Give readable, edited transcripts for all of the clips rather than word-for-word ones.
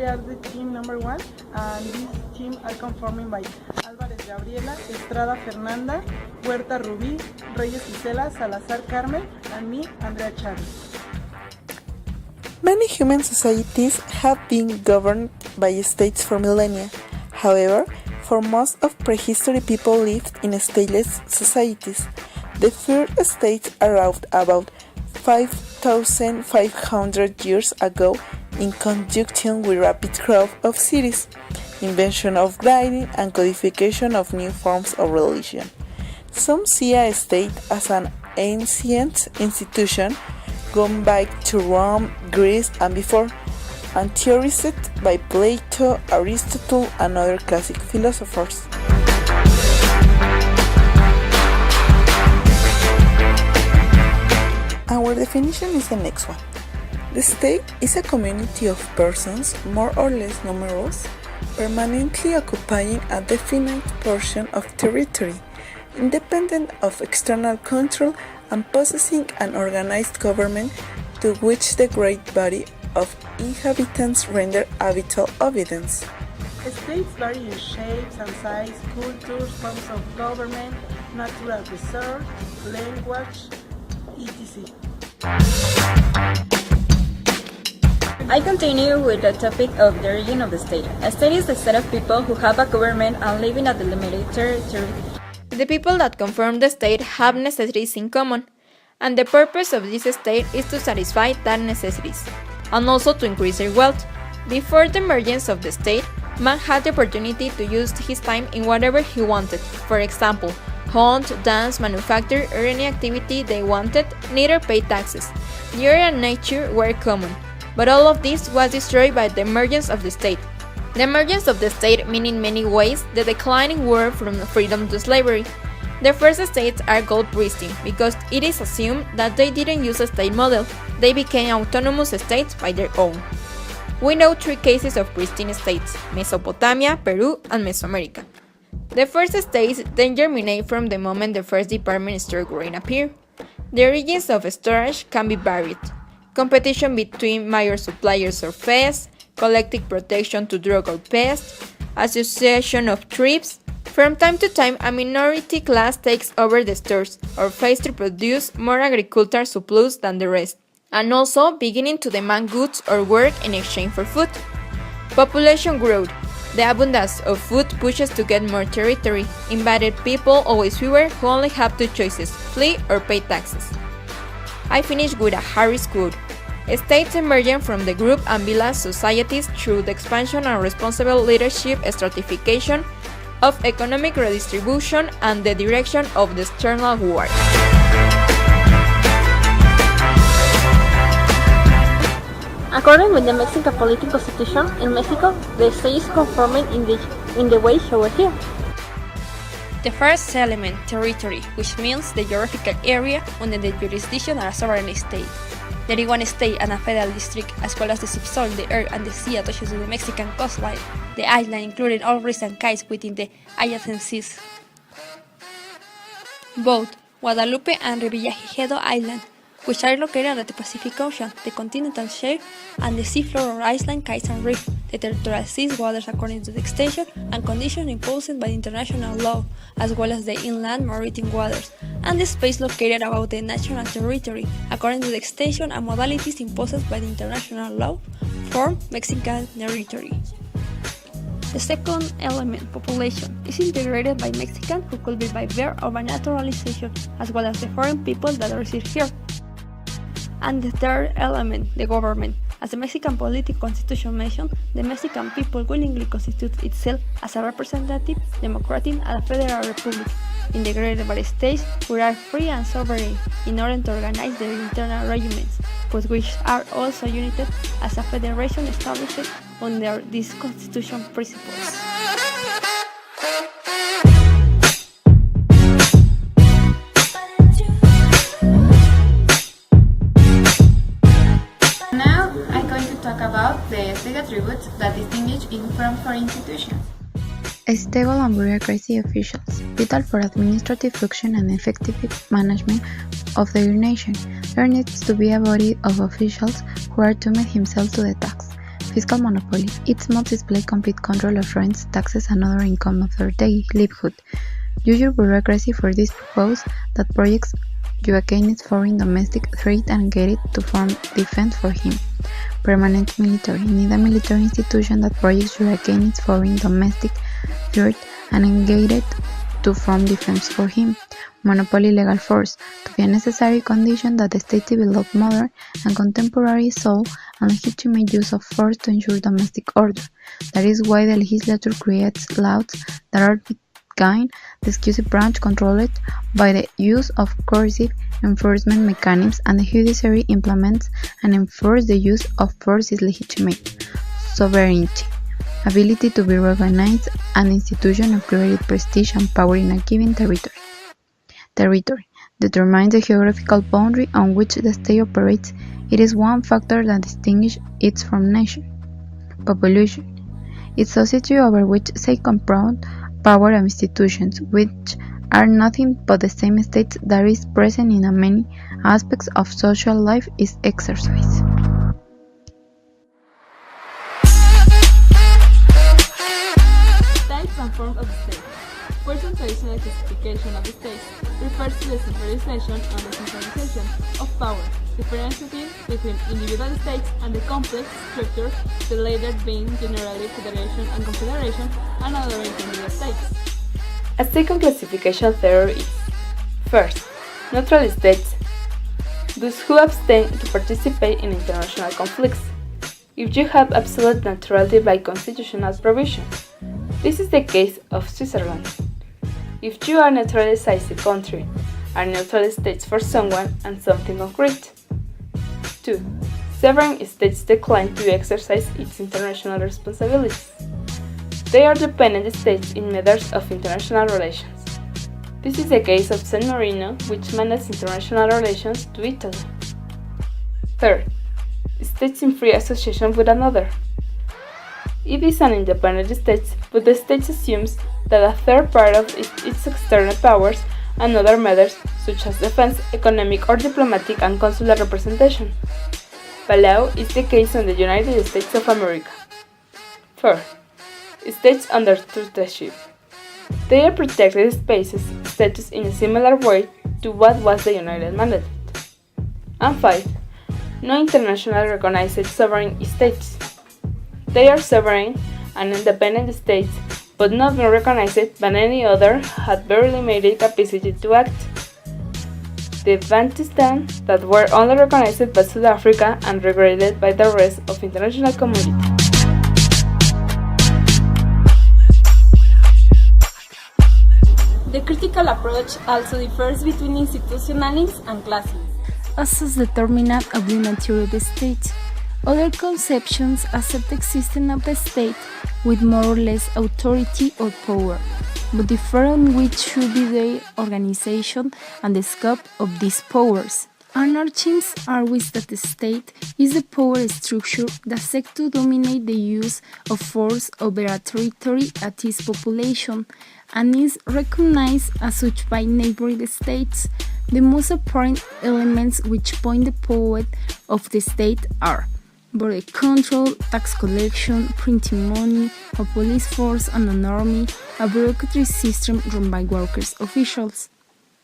are the team number 1, and this team are conformed by Álvarez Gabriela, Estrada Fernanda, Huerta Rubí, Reyes Isela, Salazar Carmen, and me, Andrea Chávez. Many human societies have been governed by states for millennia. However, for most of prehistory people lived in stateless societies. The first states arrived about 5,500 years ago in conjunction with rapid growth of cities, invention of writing, and codification of new forms of religion. Some see a state as an ancient institution going back to Rome, Greece, and before, and theorized by Plato, Aristotle, and other classic philosophers. Our definition is the next one. The state is a community of persons, more or less numerous, permanently occupying a definite portion of territory, independent of external control and possessing an organized government to which the great body of inhabitants render habitual obedience. States vary in shapes and size, cultures, forms of government, natural reserve, language, etc. I continue with the topic of the origin of the state. A state is the set of people who have a government and live in a delimited territory. The people that conform the state have necessities in common, and the purpose of this state is to satisfy that necessities, and also to increase their wealth. Before the emergence of the state, man had the opportunity to use his time in whatever he wanted. For example, hunt, dance, manufacture, or any activity they wanted, neither pay taxes. The air and nature were common, but all of this was destroyed by the emergence of the state. The emergence of the state means in many ways the declining war from freedom to slavery. The first states are called pristine because it is assumed that they didn't use a state model, they became autonomous states by their own. We know 3 cases of pristine states: Mesopotamia, Peru, and Mesoamerica. The first states then germinate from the moment the first department store grain appeared. The origins of storage can be varied: competition between major suppliers or pests, collective protection to drug or pest, association of tribes. From time to time, a minority class takes over the stores or fails to produce more agricultural surplus than the rest, and also beginning to demand goods or work in exchange for food. Population growth. The abundance of food pushes to get more territory. Invited people, always fewer, who only have 2 choices: flee or pay taxes. I finish with a Harris quote. States emerging from the group and village societies through the expansion and responsible leadership stratification of economic redistribution and the direction of the external war. According with the Mexican political constitution, in Mexico, the state is conformed in the way shown here. The first element, territory, which means the geographical area under the jurisdiction of a sovereign state. There is one state and a federal district, as well as the subsoil, the air, and the sea attached to the Mexican coastline, the island including all rivers and cays within the adjacent seas. Both Guadalupe and Revillagigedo Island, which are located at the Pacific Ocean, the continental shelf, and the seafloor or island cays and reef, the territorial seas waters according to the extension and conditions imposed by international law, as well as the inland maritime waters, and the space located above the national territory, according to the extension and modalities imposed by the international law, form Mexican territory. The second element, population, is integrated by Mexicans who could be by birth or by naturalization, as well as the foreign people that reside here. And the third element, the government. As the Mexican political constitution mentioned, the Mexican people willingly constitute itself as a representative, democratic, and a federal republic, integrated by states who are free and sovereign in order to organize their internal regiments, but which are also united as a federation established under these constitution principles. Now I'm going to talk about the state attributes that distinguish it from foreign institutions. Stable and bureaucracy officials, vital for administrative function and effective management of their nation. There needs to be a body of officials who are to commit himself to the task, Fiscal monopoly. It must display complete control of rents, taxes, and other income of their daily livelihood. Use your bureaucracy for this purpose that projects you against foreign domestic threat and engage it to form defense for him. Permanent military. Need a military institution that projects you against foreign domestic threat and engage it to form defense for him. Monopoly legal force. To be a necessary condition that the state develop modern and contemporary soul and legitimate use of force to ensure domestic order. That is why the legislature creates laws that are the executive branch controlled by the use of coercive enforcement mechanisms, and the judiciary implements and enforces the use of force is legitimate. Sovereignty. Ability to be recognized an institution of great prestige and power in a given territory. Territory determines the geographical boundary on which the state operates. It is one factor that distinguishes it from nation. Population. It's society over which say compound power of institutions, which are nothing but the same states that is present in many aspects of social life is exercised. Types and forms of the state. First and traditional classification of the state refers to the centralization and decentralization of power, differentiating between individual states and the complex structure, the latter being generally federation and confederation, and other intermediate states. A second classification theory is: first, neutral states, those who abstain to participate in international conflicts, if you have absolute neutrality by constitutional provision. This is the case of Switzerland. If you are neutralized a country, are neutral states for someone and something concrete. 2. Sovereign states decline to exercise its international responsibilities. They are dependent states in matters of international relations. This is the case of San Marino, which manages international relations to Italy. 3rd. States in free association with another. It is an independent state, but the state assumes that a third part of its external powers and other matters, such as defense, economic or diplomatic and consular representation. Palau is the case in the United States of America. 4. States under tutorship. They are protected status in a similar way to what was the United Mandate. And 5. No internationally recognized sovereign states. They are sovereign and independent states, but not being recognized by any other, had very limited capacity to act. The Bantustan that were only recognized by South Africa and regarded by the rest of the international community. The critical approach also differs between institutionalists and classics. As is determinant of the nature of the state. Other conceptions accept the existence of the state with more or less authority or power, but differ on which should be the organization and the scope of these powers. Anarchists argue that the state is the power structure that seeks to dominate the use of force over a territory at its population, and is recognized as such by neighboring states. The most apparent elements which point the power of the state are border control, tax collection, printing money, a police force and an army, a bureaucratic system run by workers' officials.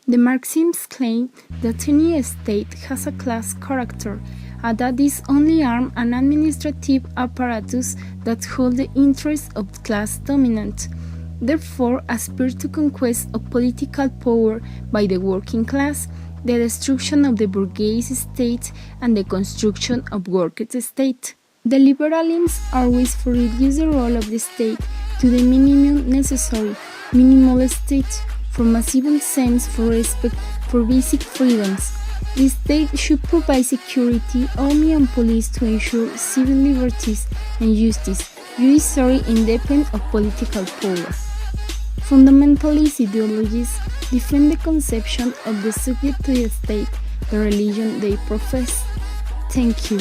The Marxists claim that any state has a class character, and that is only armed and administrative apparatus that hold the interests of the class dominant, therefore aspire to conquest of political power by the working class, the destruction of the bourgeois state, and the construction of workers' state. The liberalisms argues for reduce the role of the state to the minimum necessary, minimal state, from a civil sense for respect for basic freedoms. The state should provide security, army and police to ensure civil liberties and justice, judiciary independent of political power. Fundamentalist ideologies defend the conception of the subject to the state, the religion they profess. Thank you.